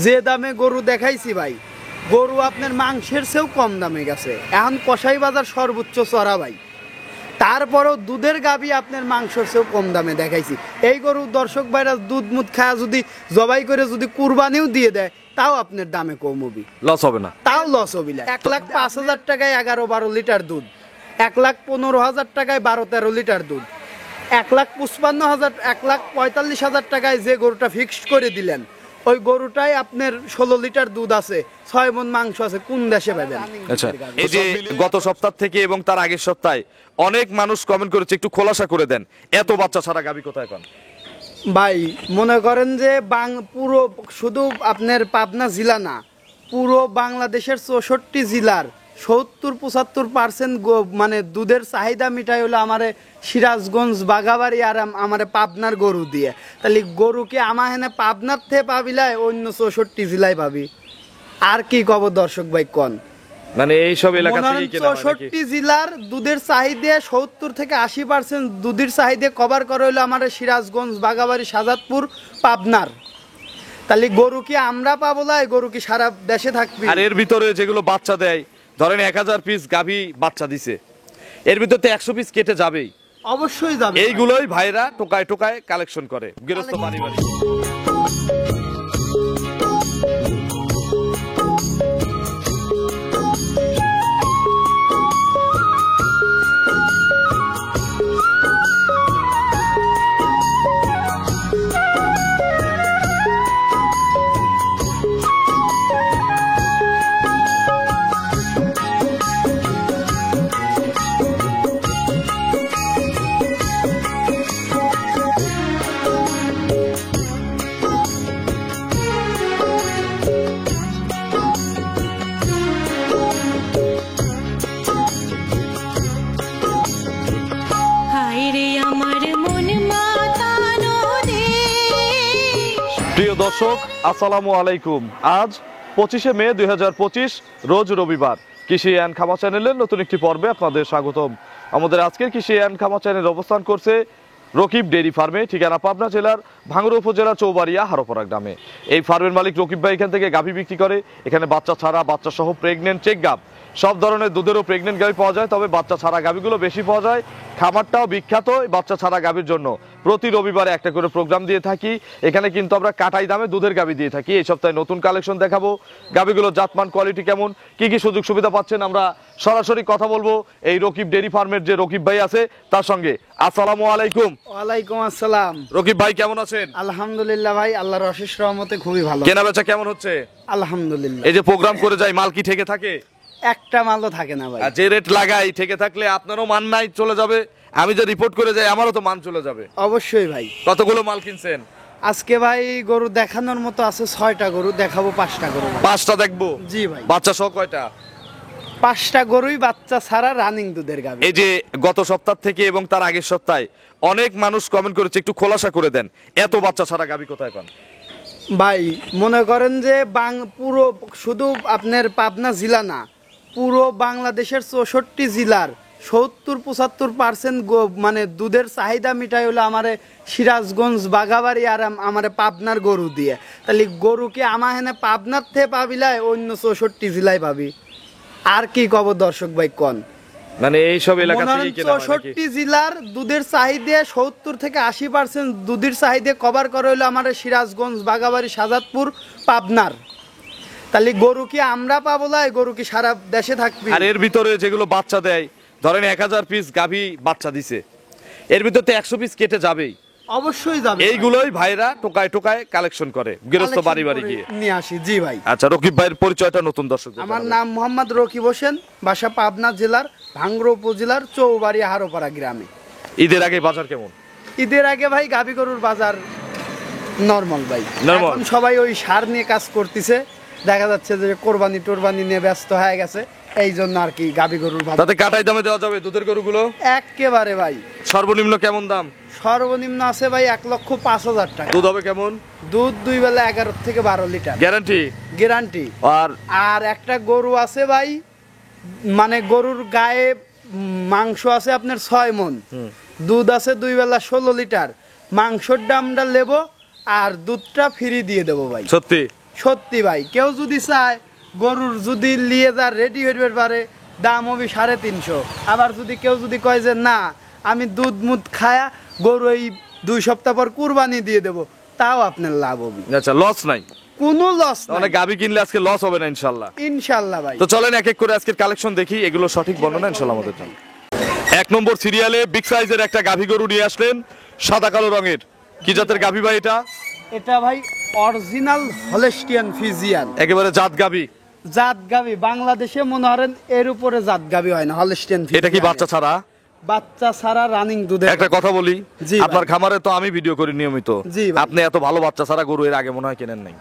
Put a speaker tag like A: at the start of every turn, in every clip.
A: যে দামে গরু দেখাইছি ভাই, গরু আপনার মাংসের চেয়েও কম দামে গেছে। এখন কসাই বাজার সর্বোচ্চ চড়া ভাই, তারপরেও দুধের গাভী আপনার মাংসের চেয়েও কম দামে দেখাইছি। এই গরু দর্শক ভাইরা দুধ মুধ খায় যদি জবাই করে যদি কুরবানিও দিয়ে দেয়, তাও আপনার দামে কমবি,
B: লস হবে না,
A: তাও লস হবে না। 1,05,000 টাকায় 11-12 লিটার দুধ, 1,15,000 টাকায় 12-13 লিটার দুধ, 1,55,000 1,45,000 টাকায় যে গরুটা ফিক্সড করে দিলেন, ওই গরুটাই আপনার 16 লিটার দুধ আছে, 6 মণ মাংস আছে, কোন দেশে পাবেন?
B: আচ্ছা, এই যে গত সপ্তাহ থেকে এবং তার আগের সপ্তাহে অনেক মানুষ কমেন্ট করেছে, একটু খোলাসা করে দেন, এত বাচ্চা ছাড়া গাভী কোথায় পান?
A: ভাই মনে করেন যে পুরো শুধু আপনার পাবনা জেলা না, পুরো বাংলাদেশের 64 জেলার 70-75% মানে দুধের চাহিদা মিটাই হলো আমার সিরাজগঞ্জ, বাঘাবাড়ি আর আমার পাবনার গরু দিয়ে। তাহলে গরুকে আমার হেনে পাবনার থেকে পাবিলাই অন্য 64 জেলায় পাবি। আর কি কব দর্শক ভাই কোন,
B: মানে এই সব এলাকা থেকে কেনা হয় নাকি?
A: 64 জেলার দুধের চাহিদা 70-80% দুধের চাহিদা কভার করে হলো আমার সিরাজগঞ্জ, বাঘাবাড়ি, শাহজাদপুর, পাবনার। তাহলে গরু কি আমরা পাবো না, গরু কি সারা দেশে থাকবে?
B: আর এর ভিতরে যেগুলো বাচ্চা দেয়, ধরেন 1000 পিস গাভী বাচ্চা দিছে, এর ভিতরে তো 100 পিস কেটে যাবেই,
A: অবশ্যই যাবে।
B: এইগুলোই ভাইরা টোকায় টোকায় কালেকশন করে গৃহস্থ বাড়ি বাড়ি। প্রিয় দর্শক, আসসালামু আলাইকুম। আজ 25শে মে 2025, রোজ রবিবার। কৃষি অ্যান্ড খামার চ্যানেলের নতুন একটি পর্বে আপনাদের স্বাগতম। আমাদের আজকের কৃষি অ্যান্ড খামার চ্যানেল অবস্থান করছে রকিব ডেইরি ফার্মে, ঠিকানা পাবনা জেলার ভাঙ্গুড়া উপজেলা চৌবাড়িয়া হারোপাড়া গ্রামে। এই ফার্মের মালিক রকিব ভাই এখান থেকে গাভী বিক্রি করে। এখানে বাচ্চা ছাড়া, বাচ্চা সহ প্রেগনেন্ট, চেক গাভ, সব ধরনের দুধেরও প্রেগনেন্ট গাভী পাওয়া যায়, তবে বাচ্চা ছাড়া গাভীগুলো বেশি পাওয়া যায়। খামারটাও বিখ্যাত বাচ্চা ছাড়া গাভীর জন্য। প্রতি রবিবারে একটা করে প্রোগ্রাম দিয়ে থাকি। এখানে কিন্তু আমরা কাটাই দামে দুধের গাভী দিয়ে থাকি। এই সপ্তাহে নতুন কালেকশন দেখাবো, গাভীগুলোর জাতমান, কোয়ালিটি কেমন, কি কি সুযোগ সুবিধা পাচ্ছেন, আমরা সরাসরি কথা বলবো এই রকিব ডেইরি ফার্মের যে রকিব ভাই আছে তার সঙ্গে। আসসালামু আলাইকুম।
A: ওয়ালাইকুম আসসালাম।
B: রকিব ভাই কেমন আছেন?
A: আলহামদুলিল্লাহ ভাই, আল্লাহর অশেষ রহমতে খুবই ভালো।
B: কেনা বেচা কেমন হচ্ছে?
A: আলহামদুলিল্লাহ।
B: এই যে প্রোগ্রাম করে যাই, মাল কি ঠেকে থাকে?
A: একটা মালও থাকে না ভাই।
B: আর যে রেট লাগাই ঠেকে থাকলে আপনারও মান নাই, চলে যাবে। আমি যে রিপোর্ট করে যাই আমারও তো মান চলে যাবে।
A: অবশ্যই ভাই।
B: কতগুলো মাল কিনছেন
A: আজকে? ভাই গরু দেখানোর মতো আছে 6টা গরু, দেখাবো 5টা গরু।
B: 5টা দেখবো?
A: জি ভাই।
B: বাচ্চা সহ কয়টা?
A: 5টা গরুই বাচ্চা ছাড়া রানিং দুধের গাভী।
B: এই যে গত সপ্তাহ থেকে এবং তার আগের সপ্তাহে অনেক মানুষ কমেন্ট করেছে, একটু খোলাসা করে দেন, এত বাচ্চা ছাড়া গাভী কোথায় পান?
A: ভাই মনে করেন যে পুরো শুধু আপনার পাবনা জেলা না, পুরো বাংলাদেশের 64 জেলার 70-75% মানে দুধের চাহিদা মিটাই হলো আমার সিরাজগঞ্জ, বাঘাবাড়ি আর আমার পাবনার গরু দিয়ে। তাহলে গরুকে আমার হেনে পাবনার থেকে পাবিলাই অন্য 64 জেলায় পাবি। আর কি কব দর্শক ভাই কোন,
B: মানে এই সব এলাকা থেকে কেনা হয় নাকি?
A: 64 জেলার দুধের চাহিদা 70-80% দুধের চাহিদা কভার করে হলো আমার সিরাজগঞ্জ, বাঘাবাড়ি, শাহজাদপুর, পাবনার। তাহলে গরু কি আমরা পাবো না, গরু কি সারা দেশে থাকবে?
B: আর এর ভিতরে যেগুলো বাচ্চা দেয়, ধরেন 1000 পিস গাভী বাচ্চা দিছে, এর ভিতরে তো 100 পিস কেটে যাবেই।
A: অবশ্যই যাবে।
B: এইগুলোই ভাইরা টোকায় টোকায় কালেকশন করে গৃহস্থ বাড়ি বাড়ি গিয়ে
A: নিয়ে আসি। জি ভাই।
B: আচ্ছা, রকিব ভাইয়ের পরিচয়টা নতুন দর্শক।
A: আমার নাম মোহাম্মদ রকিব হোসেন, বাসা পাবনা জেলার ভাঙ্গুড়া উপজেলার চৌবাড়িয়া হারোপাড়া গ্রামে।
B: ঈদের আগে বাজার কেমন?
A: ঈদের আগে ভাই গাভী গরুর বাজার নরমাল ভাই।
B: নরমাল।
A: এখন সবাই ওই সার নিয়ে কাজ করতেছে, দেখা যাচ্ছে যে কোরবানি টোরবানি নিয়ে ব্যস্ত হয়ে গেছে, এই জন্য আর কি গাভী গরুর বাজার।
B: তাতে কাটাই দামে দেওয়া যাবে দুধের গরুগুলো?
A: একেবারে ভাই।
B: সর্বনিম্ন কেমন দাম?
A: সর্বনিম্ন আছে ভাই 1,05,000 টাকা।
B: দুধ হবে কেমন?
A: দুধ 2 বেলা 11 থেকে 12 লিটার
B: গ্যারান্টি?
A: গ্যারান্টি।
B: আর
A: আর একটা গরু আছে ভাই, মানে গরুর গায়ে মাংস আছে আপনার 6 মণ, দুধ আছে 2 বেলা 16 লিটার। মাংসর দামটা নেবো আর দুধটা ফ্রি দিয়ে দেবো ভাই।
B: সত্যি?
A: সত্যি ভাই, কেউ যদি চায় গরুর যদি নিয়ে যা রেডি হইতে পারে, দাম হবে 350। আবার যদি কেউ যদি কয় যে না আমি দুধ মুধ খায়া গরু এই 2 সপ্তাহ পর কুরবানি দিয়ে দেবো, তাও আপনার লাভ হবে।
B: আচ্ছা, লস নাই,
A: কোনো লস
B: মানে গাবি কিনলে আজকে লস হবে না ইনশাল্লাহ।
A: ইনশাল্লাহ ভাই।
B: তো চলেন এক এক করে আজকের কালেকশন দেখি, এগুলো সঠিক বর্ণনা ইনশাল্লাহ আমাদের জন্য। 1 নম্বর সিরিয়ালে বিগ সাইজের একটা গাভী গরু নিয়ে আসলেন, সাদা কালো রঙের। কি জাতের গাভী ভাই এটা?
A: এটা ভাই অরিজিনাল হলস্টিয়ান ফ্রিজিয়ান,
B: একেবারে জাত গাভী।
A: জাত গাভী বাংলাদেশে মনে করেন এর উপরে জাত গাভী হয় না, হলস্টিয়ান।
B: এটা কি বাচ্চা ছাড়া?
A: বাচ্চা ছাড়া রানিং দুধে।
B: একটা কথা বলি,
A: জি ভাই।
B: আপনার খামারে তো আমি ভিডিও করি নিয়মিত,
A: জি ভাই।
B: আপনি এত ভালো বাচ্চা ছাড়া গরু এর আগে মনে হয় কেনেন নাই।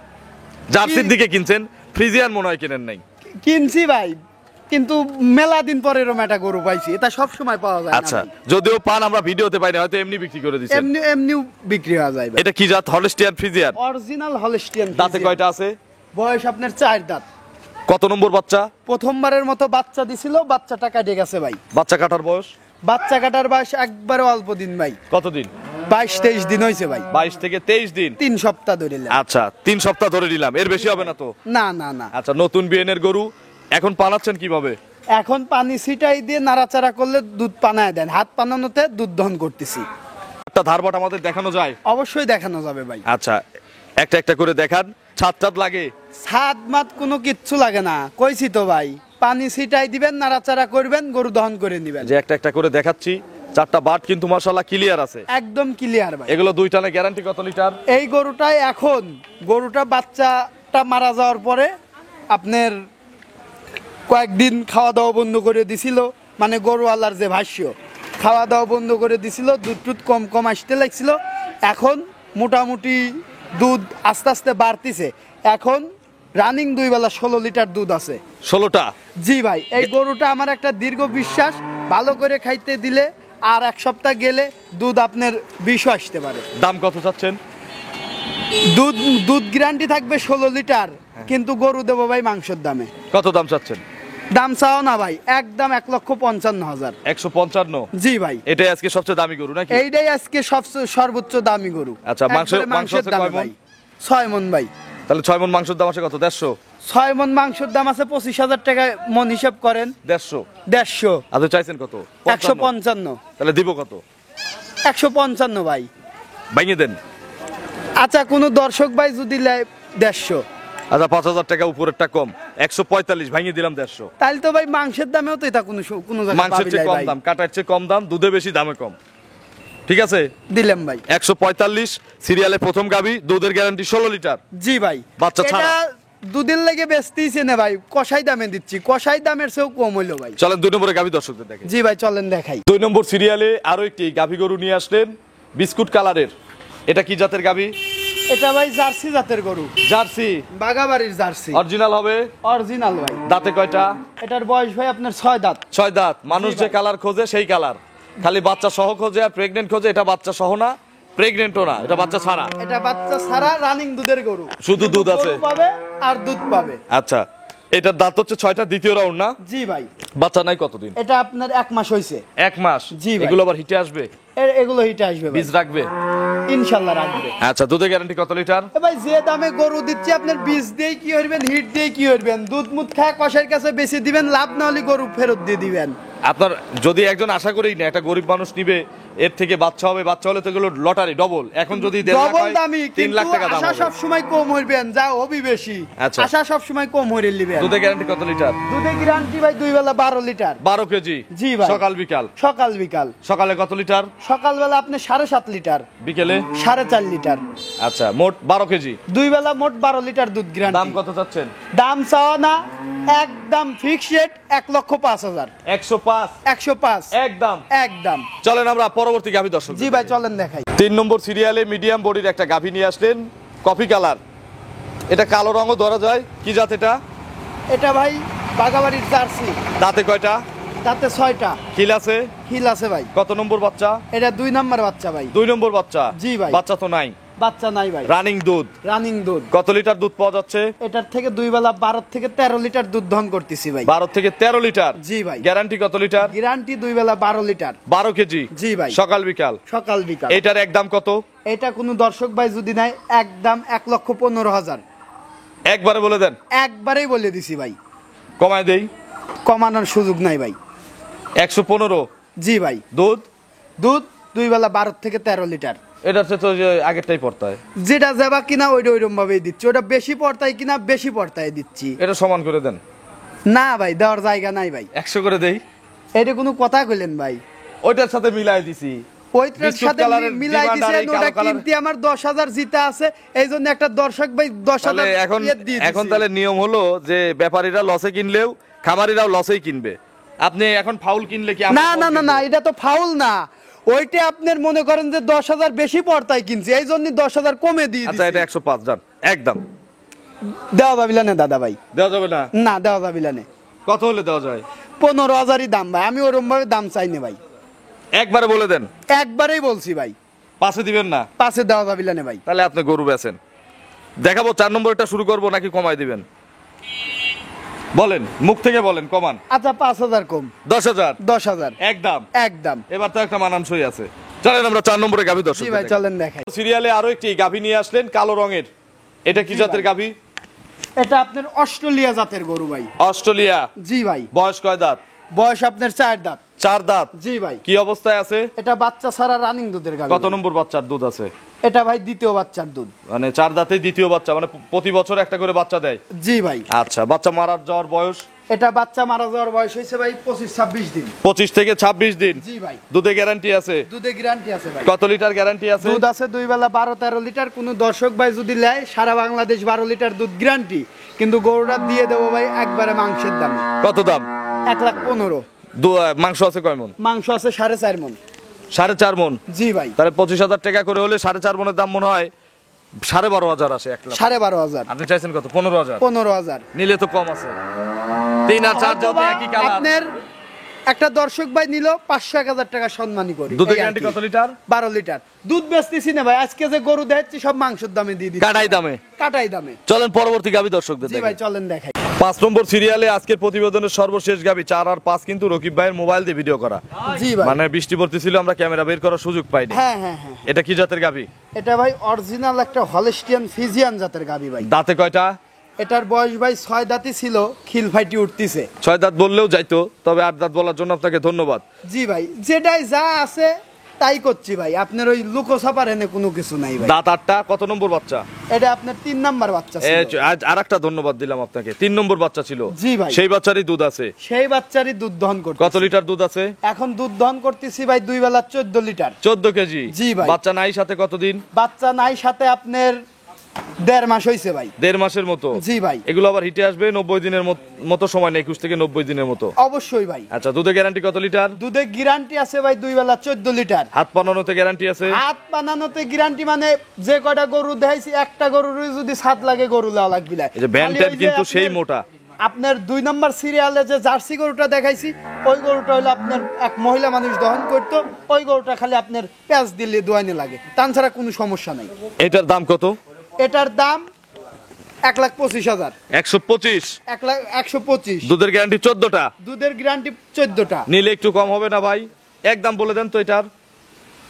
B: জার্সির দিকে কিনছেন, ফ্রিজিয়ান মনে হয় কেনেন নাই।
A: কিনছি ভাই, কিন্তু মেলা দিন পরে এরকম একটা গরু পাইছি, এটা সব সময় পাওয়া যায় না
B: আচ্ছা,
A: ভাই।
B: যদিও পান আমরা ভিডিওতে পাই না, হয়তো এমনি বিক্রি করে দিচ্ছেন।
A: এমনিও বিক্রি হয়ে যায় ভাই।
B: এটা কি জাত? Holstein Friesian.
A: Original Holstein.
B: দাঁতে কয়টা আছে?
A: বয়স আপনার 4 দাঁত।
B: কত নম্বর বাচ্চা?
A: প্রথমবারের মতো বাচ্চা দিছিল, বাচ্চাটা কাটে গেছে ভাই।
B: বাচ্চা কাটার বয়স?
A: বাচ্চা কাটার বয়স একবারে অল্প দিন ভাই,
B: কতদিন?
A: 22-23 দিন হয়েছে ভাই।
B: 22 থেকে 23 দিন।
A: 3 সপ্তাহ ধরে নিলাম।
B: আচ্ছা, 3 সপ্তাহ ধরে নিলাম, এর বেশি হবে না তো?
A: না না না।
B: আচ্ছা, নতুন বিয়েনের গরু এখন পালাচ্ছেন কিভাবে?
A: এখন পানি ছিটাই দিয়ে নাড়াচাড়া করলে দুধ পানায় দেন, হাত পানানোতে দুধ দহন করতেছি।
B: একটা ধারবাট আমাদের দেখানো যায়?
A: অবশ্যই দেখানো যাবে ভাই।
B: আচ্ছা, একটা একটা করে দেখান। ছাদ লাগে?
A: ছাদ মাত কোনো কিচ্ছু লাগে না, কইছি তো ভাই। পানি ছিটাই দিবেন, নাড়াচাড়া করবেন, গরু দহন করে নিবেন।
B: যে একটা একটা করে দেখাচ্ছি, 4টা বাট কিন্তু মাশাআল্লাহ ক্লিয়ার আছে,
A: একদম ক্লিয়ার ভাই।
B: এগুলো 2 টানে গ্যারান্টি কত লিটার?
A: এই গরুটাই এখন গরুটা বাচ্চাটা মারা যাওয়ার পরে আপনার কয়েকদিন খাওয়া দাওয়া বন্ধ করে দিছিল, মানে গরুওয়ালার যে ভাষ্য, খাওয়া দাওয়া বন্ধ করে দিছিল, দুধ টুধ কম কম আসতে লাগছিল। এখন মোটামুটি দুধ আস্তে আস্তে বাড়তিছে। এখন রানিং 2 বেলা 16 লিটার দুধ আছে।
B: 16টা?
A: জি ভাই, এই গরুটা আমার একটা দীর্ঘ বিশ্বাস, ভালো করে খাইতে দিলে আর 1 সপ্তাহ গেলে দুধ আপনার 20 আসতে পারে।
B: দাম কত চাচ্ছেন?
A: দুধ গ্যারান্টি থাকবে 16 লিটার, কিন্তু গরু দেবো ভাই মাংসের দামে।
B: কত দাম চাচ্ছেন?
A: দাম চাও না ভাই, একদম 1,55,000।
B: 155?
A: জি ভাই।
B: এটাই আজকে সবচেয়ে দামি গরু নাকি?
A: এইটাই আজকে সবচেয়ে সর্বোচ্চ দামি গরু।
B: আচ্ছা,
A: একবারে
B: মাংস আছে
A: দামে
B: কয় মণ?
A: ভাই 6 মণ ভাই।
B: তাহলে 6 মণ মাংসের দাম আছে কত? 150?
A: 6 মণ মাংসের দাম আছে 25,000 টাকা মণ, হিসাব করেন।
B: 150?
A: 150।
B: আপনি চাইছেন কত?
A: 155।
B: তাহলে দিব কত?
A: 155 ভাই।
B: ভাঙিয়ে দেন।
A: আচ্ছা, কোন দর্শক ভাই যদি নেয় 150।
B: আচ্ছা, 5,000 টাকা উপরেরটা কম, 145 ভাঙিয়ে দিলাম 150।
A: তাহলে তো ভাই মাংসের দামেও তো এটা কোনো জায়গায়
B: মাংসের
A: পাবি
B: চেয়ে
A: নাই
B: কম
A: ভাই।
B: দাম, কাটার চেয়ে কম দাম, দুধে বেশি, দামে কম। ঠিক আছে,
A: দিলাম ভাই।
B: 145 সিরিয়ালে প্রথম গাবি, দুধের গ্যারান্টি 16 লিটার।
A: জি ভাই।
B: বাচ্চা ছাড়া।
A: এটা দুদিন লেগে বেচতেইছে না ভাই, কষাই দামে দিচ্ছি, কষাই দামের চেয়েও কম হইলো ভাই।
B: চলেন 2 নম্বরে গাবি দর্শকদের দেখেন।
A: জি ভাই, চলেন দেখাই।
B: 2 নম্বর সিরিয়ালে আরো একটি গাভি গরু নিয়ে আসলেন, বিস্কুট কালারের। এটা কি জাতের গাভি?
A: এটা ভাই জার্সি জাতের গরু,
B: জার্সি,
A: বাগাবাড়ির জার্সি।
B: অরিজিনাল হবে?
A: অরিজিনাল ভাই।
B: দাঁতে কয়টা?
A: এটার বয়স ভাই আপনার 6 দাঁত।
B: 6 দাঁত। মানুষ
A: জি
B: যে
A: ভাই।
B: কালার খোঁজে সেই কালার, খালি বাচ্চা সহ খোঁজে আর প্রেগনেন্ট খোঁজে। এটা বাচ্চা সহ না, প্রেগনেন্টও না, এটা বাচ্চা ছাড়া।
A: এটা বাচ্চা ছাড়া রানিং দুধের গরু,
B: শুধু দুধ আছে।
A: গরু পাবে আর দুধ পাবে।
B: আচ্ছা, এটার দাঁত হচ্ছে 6টা, দ্বিতীয় রাউন্ড না?
A: জি ভাই।
B: বাচ্চা নাই কতদিন?
A: এটা আপনার 1 মাস হইছে।
B: 1 মাস?
A: জি ভাই।
B: এগুলো আবার হিটে আসবে?
A: এগুলো হিটে আসবে ভাই,
B: বীজ রাখবে?
A: ইনশাআল্লাহ রাখবে।
B: আচ্ছা, দুধের গ্যারান্টি কত লিটার?
A: এ ভাই, যে দামে গরু দিচ্ছি আপনার বীজ দিয়ে কি হইবেন, হিট দিয়ে কি হইবেন, দুধ মুধ খায় কষাইয়ের কাছে বেশি দিবেন, লাভ না হলে গরু ফেরত দিয়ে দিবেন।
B: আপনার যদি একজন আশা করেই না একটা গরিব মানুষ নিবে, এর থেকে বাচ্চা হবে, বাচ্চা হলে তো এগুলো লটারি ডবল। এখন যদি 1.5 লাখ
A: ডবল
B: হয়,
A: দামি,
B: 3
A: কিন্তু
B: লাখ টাকা দাম
A: আশা
B: হবে।
A: সব সময় কম হইবেন, যা হবি বেশি।
B: আচ্ছা।
A: আশা সব সময় কম হইরে লিবেন।
B: দুধের গ্যারান্টি কত লিটার?
A: দুধে গ্যারান্টি ভাই 2 বেলা 12 লিটার।
B: 12 কেজি?
A: জি ভাই।
B: সকাল বিকাল?
A: সকাল বিকাল।
B: সকালে কত লিটার?
A: সকালবেলা আপনি 7.5 লিটার,
B: বিকেলে?
A: 4.5 লিটার।
B: আচ্ছা, মোট 12 কেজি।
A: 2 বেলা মোট 12 লিটার দুধ গ্যারান্টি।
B: দাম কত চাচ্ছেন?
A: দাম চাওয়া না, একদম ফিক্স রেট 1,05,000।
B: 105?
A: 105
B: একদম?
A: একদম।
B: চলেন আমরা পরবর্তী গাভী দর্শক।
A: জি ভাই, চলেন দেখাই।
B: 3 নম্বর সিরিয়ালে মিডিয়াম বডির একটা গাভী নিয়ে আসলেন, কফি কালার। এটা কালো রঙও ধরা যায়। কি জাত এটা?
A: এটা ভাই বাগাবাড়ির জার্সি।
B: দাঁতে কয়টা?
A: তাতে 6টা।
B: খিল আছে?
A: হিল আছে ভাই।
B: কত নম্বর বাচ্চা?
A: এটা 2 নাম্বার বাচ্চা ভাই।
B: 2 নম্বর বাচ্চা?
A: জি ভাই।
B: বাচ্চা তো নাই?
A: বাচ্চা নাই ভাই,
B: রানিং দুধ?
A: রানিং দুধ।
B: কত লিটার দুধ পাওয়া যাচ্ছে?
A: এটার থেকে 2 বেলা 12 থেকে 13 লিটার দুধ দহন করতেছি ভাই।
B: 12 থেকে 13 লিটার?
A: জি ভাই।
B: গ্যারান্টি কত লিটার?
A: গ্যারান্টি 2 বেলা 12 লিটার।
B: 12 কেজি?
A: জি ভাই।
B: সকাল বিকাল?
A: সকাল বিকাল।
B: এটার একদম কত?
A: এটা কোনো দর্শক ভাই যদি নাই, একদম 1,15,000।
B: একবারে বলে দেন।
A: একবারেই বলে দিছি ভাই,
B: কমায় দেই।
A: কমানোর সুযোগ নাই ভাই।
B: 115।
A: জি ভাই।
B: দুধ?
A: দুধ 2 বেলা 12 থেকে 13 লিটার।
B: এটা হচ্ছে তো যে আগেরটাই পড়তায়।
A: যেটা যাবা কিনা ওইটা ওইরকম ভাবেই দিচ্ছি। ওটা বেশি পড়তায় কিনা বেশি পড়তায় দিচ্ছি।
B: এটা সমান করে দেন।
A: না ভাই, দেওয়ার জায়গা নাই ভাই।
B: 100 করে দেই।
A: এটা কোনো কথা কইলেন ভাই?
B: ওইটার সাথে মিলাই দিছি।
A: ওইটার সাথে মিলাই দিছেন, ওটা কিনতে আমার 10,000 জিতা আছে। এই জন্য একটা দর্শক ভাই 10,000
B: এখন তাহলে নিয়ম হলো যে ব্যাপারীরা লসে কিনলেও খামারিরাও লসেই কিনবে। আপনি এখন ফাউল কিনলে কি
A: না না না না, এটা তো ফাউল না। ওইটা আপনার মনে করেন যে 10,000 বেশি পড়তায় কিনছে, এই জন্য 10,000 কমে দিয়ে দিছি।
B: আচ্ছা, এটা 105 জান একদম।
A: দেওয়া যাবে না দাদা ভাই।
B: দেওয়া যাবে না?
A: না, দেওয়া যাবে না।
B: কত হলে দেওয়া যায়?
A: 15,000ই দাম ভাই। আমি ওরকম ভাবে দাম চাই না ভাই।
B: একবারে বলে দেন।
A: একবারেই বলছি ভাই।
B: পাশে দিবেন না?
A: পাশে দেওয়া যাবে না ভাই।
B: তাহলে আপনি গরু বেচেন। দেখাবো 4 নম্বরটা শুরু করব নাকি কমাই দিবেন? বলেন, মুখ থেকে বলেন, কমান।
A: আচ্ছা 5,000 কম।
B: 10,000?
A: 10,000
B: একদম
A: একদম।
B: এবার তো একটা মানানসই আছে। চলেন আমরা 4 নম্বরে গাভী দর্শক।
A: জি ভাই, চলেন দেখাই।
B: সিরিয়ালে আরো একটি গাভী নিয়ে আসলেন কালো রঙের। এটা কি জাতের গাভী?
A: এটা আপনার অস্ট্রেলিয়া জাতের গরু ভাই।
B: অস্ট্রেলিয়া?
A: জি ভাই।
B: বয়স কয় দাঁত?
A: বয়স আপনার 4 দাঁত।
B: 4 দাঁত?
A: জি ভাই।
B: কি অবস্থায় আছে?
A: এটা বাচ্চা ছাড়া রানিং দুধের গাভী।
B: কত নম্বর বাচ্চার দুধ আছে?
A: এটা ভাই দ্বিতীয় বাচ্চার দুধ।
B: মানে 4 দাঁতে দ্বিতীয় বাচ্চা, মানে প্রতি বছর একটা করে বাচ্চা দেয়?
A: জি ভাই।
B: আচ্ছা, বাচ্চা মারার যাওয়ার বয়স?
A: এটা বাচ্চা মারা যাওয়ার বয়স হয়েছে ভাই 25-26 দিন।
B: 25 থেকে 26 দিন?
A: জি ভাই।
B: দুধে গ্যারান্টি আছে?
A: দুধে গ্যারান্টি আছে ভাই।
B: কত লিটার গ্যারান্টি আছে?
A: দুধ আছে 2 বেলা 12-13 লিটার। কোন দর্শক ভাই যদি নেয় সারা বাংলাদেশ 12 লিটার দুধ গ্যারান্টি। কিন্তু গরুটা দিয়ে দেবো ভাই একবারে মাংসের দামে।
B: কত দাম?
A: 1,15,000।
B: মাংস আছে কয় মন?
A: মাংস আছে 4.5 মন।
B: 4.5 মন?
A: জি ভাই।
B: তাহলে 25,000 টাকা করে হলে 4.5 মনের দাম মনে হয় 12,500 আসে।
A: 12,500।
B: আপনি চাইছেন কত? 15,000?
A: 15,000
B: নিলে তো কম আছে। 3 আর 4 যত একই কালার।
A: আপনার একটা দর্শক ভাই নিল 500-1,000 টাকা সম্মানী করি।
B: দুধে গ্যারান্টি কত লিটার?
A: 12 লিটার। দুধ বেচতেছি না ভাই, আজকে যে গরু দেখাচ্ছি সব মাংসের দামে দিয়ে দিচ্ছি।
B: কাটাই দামে?
A: কাটাই দামে।
B: চলেন পরবর্তী গাভী দর্শকদের
A: জি
B: দেখাই।
A: ভাই, চলেন দেখাই।
B: 5 নম্বর সিরিয়ালে আজকের প্রতিবেদনের সর্বশেষ গাভী 4 আর 5 কিন্তু রকিব ভাইয়ের মোবাইল দিয়ে ভিডিও করা।
A: জি ভাই।
B: মানে বৃষ্টি পড়তেছিল, আমরা ক্যামেরা বের করার সুযোগ পাইনি।
A: হ্যাঁ হ্যাঁ হ্যাঁ।
B: এটা কি জাতের গাভী?
A: এটা ভাই অরিজিনাল একটা হলস্টিয়ান ফিজিয়ান জাতের গাভী ভাই।
B: দাঁতে কয়টা?
A: এটার বয়স ভাই 6 দাঁতই ছিল, খিল ফাইটি উঠতিছে।
B: 6 দাঁত বললেও যাইতো, তবে 8 দাঁত বলার জন্য আপনাকে ধন্যবাদ।
A: জি ভাই, যেটাই যা আছে তাই করছি ভাই। আপনার ওই লুকোছাপার এনে কোনো কিছু নাই ভাই।
B: দাঁত 8টা। কত নম্বর বাচ্চা?
A: এটা আপনার 3 নাম্বার বাচ্চা ছিল।
B: আজ আরেকটা ধন্যবাদ দিলাম আপনাকে। 3 নম্বর বাচ্চা ছিল।
A: জি ভাই।
B: সেই বাচ্চারই দুধ আছে?
A: সেই বাচ্চারই দুধ দহন করতে।
B: কত লিটার দুধ আছে
A: এখন? দুধ দহন করতেছি ভাই 2 বেলা 14 লিটার।
B: 14 কেজি?
A: জি ভাই।
B: বাচ্চা নাই সাথে কতদিন?
A: বাচ্চা নাই সাথে আপনার 1.5 মাস হয়েছে ভাই।
B: 1.5 মাসের মতো?
A: জি ভাই।
B: এগুলো আবার হিটে আসবে 90 দিনের মতো সময় নেই, 21 থেকে 90 দিনের মতো?
A: অবশ্যই ভাই।
B: আচ্ছা, দুধে গ্যারান্টি কত লিটার?
A: দুধে গ্যারান্টি আছে ভাই 2 বেলা 14 লিটার।
B: হাত বানানোতে গ্যারান্টি আছে?
A: হাত বানানোতে গ্যারান্টি মানে যে কয়টা গরু দেখাইছি একটা গরুর যদি 7 লাগে গরু লেওয়া লাগবে না।
B: এই যে ব্যান্ডেড কিন্তু সেই মোটা।
A: আপনার 2 নাম্বার সিরিয়ালে যে জার্সি গরুটা দেখাইছি ওই গরুটা হলো আপনার এক মহিলা মানুষ দহন করতো। ওই গরুটা খালি আপনার পেঁয়াজ দিলে দোয়াইনে লাগে, তাছাড়া কোনো সমস্যা নাই।
B: এটার দাম কত?
A: এটার দাম 1,25,000।
B: 125?
A: 1,125।
B: দুধের গ্যারান্টি 14টা?
A: দুধের গ্যারান্টি 14টা।
B: নিলে একটু কম হবে না ভাই? একদম বলে দেন তো এটার।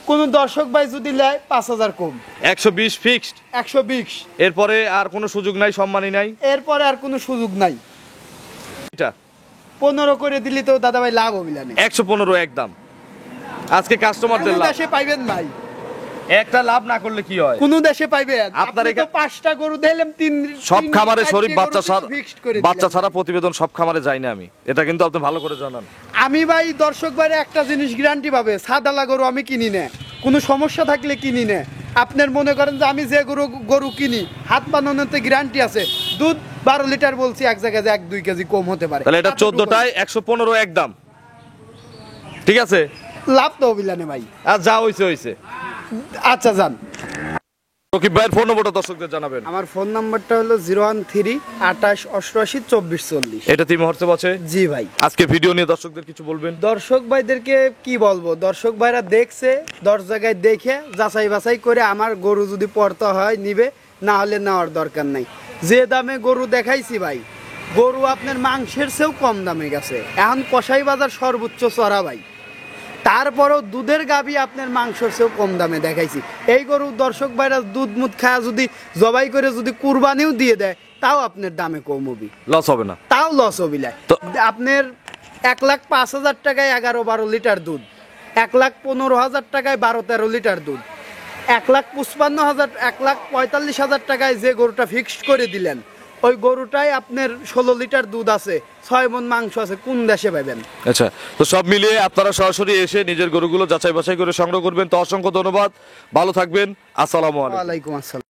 A: কোন দর্শক ভাই যদি নেয় 5,000 কম।
B: 120 ফিক্সড?
A: 120।
B: এরপরে আর কোনো সুযোগ নাই, সম্মানই নাই?
A: এরপরে আর কোনো সুযোগ নাই।
B: এটা
A: 15 করে দিলি তো দাদা ভাই লাভ হবে না।
B: 115 একদম। আজকে কাস্টমারদের
A: কোন
B: লাভ।
A: দেশে পাইবেন ভাই?
B: একটা লাভ না করলে কি হয়?
A: কোন দেশে পাইবেন?
B: আপনার
A: আপনি তো 5টা গরু দিলাম, 3
B: সব খামারে শরীফ বাচ্চা
A: বাচ্চা
B: ছাড়া প্রতিবেদন সব খামারে যায় না আমি। এটা কিন্তু আপনি ভালো করে জানান।
A: আমি ভাই দর্শক ভাইরে একটা জিনিস গ্যারান্টি পাবে, সাদালা গরু আমি কিনি না। কোনো সমস্যা থাকলে কিনি না। আপনার মনে করেন যে আমি যে গরু কিনি হাত বানানোতে গ্যারান্টি আছে। দুধ 12 লিটার বলছি, এক জায়গায় 1-2 কেজি কম হতে পারে।
B: তাহলে এটা 14টায় 115 একদম। ঠিক আছে,
A: লাভ তো অভিলানে ভাই।
B: আর যা হইছে হইছে।
A: আচ্ছা যান।
B: রকিব ভাইয়ের ফোন নম্বরটা দর্শকদের জানাবেন।
A: আমার ফোন নাম্বারটা হলো 013 28 88 24 40।
B: এটা টিম হোয়াটসঅ্যাপ আছে?
A: জি ভাই।
B: আজকে ভিডিও নিয়ে দর্শকদের কিছু বলবেন?
A: দর্শক ভাইদেরকে কি বলবো, দর্শক ভাইরা দেখছে, 10 জায়গায় দেখে যাচাই বাছাই করে আমার গরু যদি পড়তে হয় নিবে, না হলে নেওয়ার দরকার নাই। যে দামে গরু দেখাইছি ভাই, গরু আপনার মাংসের চেয়েও কম দামে গেছে। এখন কসাই বাজার সর্বোচ্চ চড়া ভাই, তারপরও দুধের গাভী আপনার মাংসের চেয়েও কম দামে দেখাইছি। এই গরু দর্শক ভাইরা দুধ মুধ খায় যদি জবাই করে যদি কুরবানিও দিয়ে দেয়, তাও আপনার দামে কমবি,
B: লস হবে না।
A: তাও লস হবিলা।
B: তো-
A: আপনার 1,05,000 টাকায় 11-12 লিটার দুধ, 1,15,000 টাকায় 12-13 লিটার দুধ, 1,55,000 1,45,000 টাকায় যে গরুটা ফিক্সড করে দিলেন, ওই গরুটাই আপনার 16 লিটার দুধ আছে, 6 মণ মাংস আছে, কোন দেশে পাবেন?
B: আচ্ছা, তো সব মিলিয়ে আপনারা সরাসরি এসে নিজের গরুগুলো যাচাই বাছাই করে সংগ্রহ করবেন। তো অসংখ্য ধন্যবাদ, ভালো থাকবেন, আসসালামু আলাইকুম।
A: ওয়ালাইকুম আসসালাম।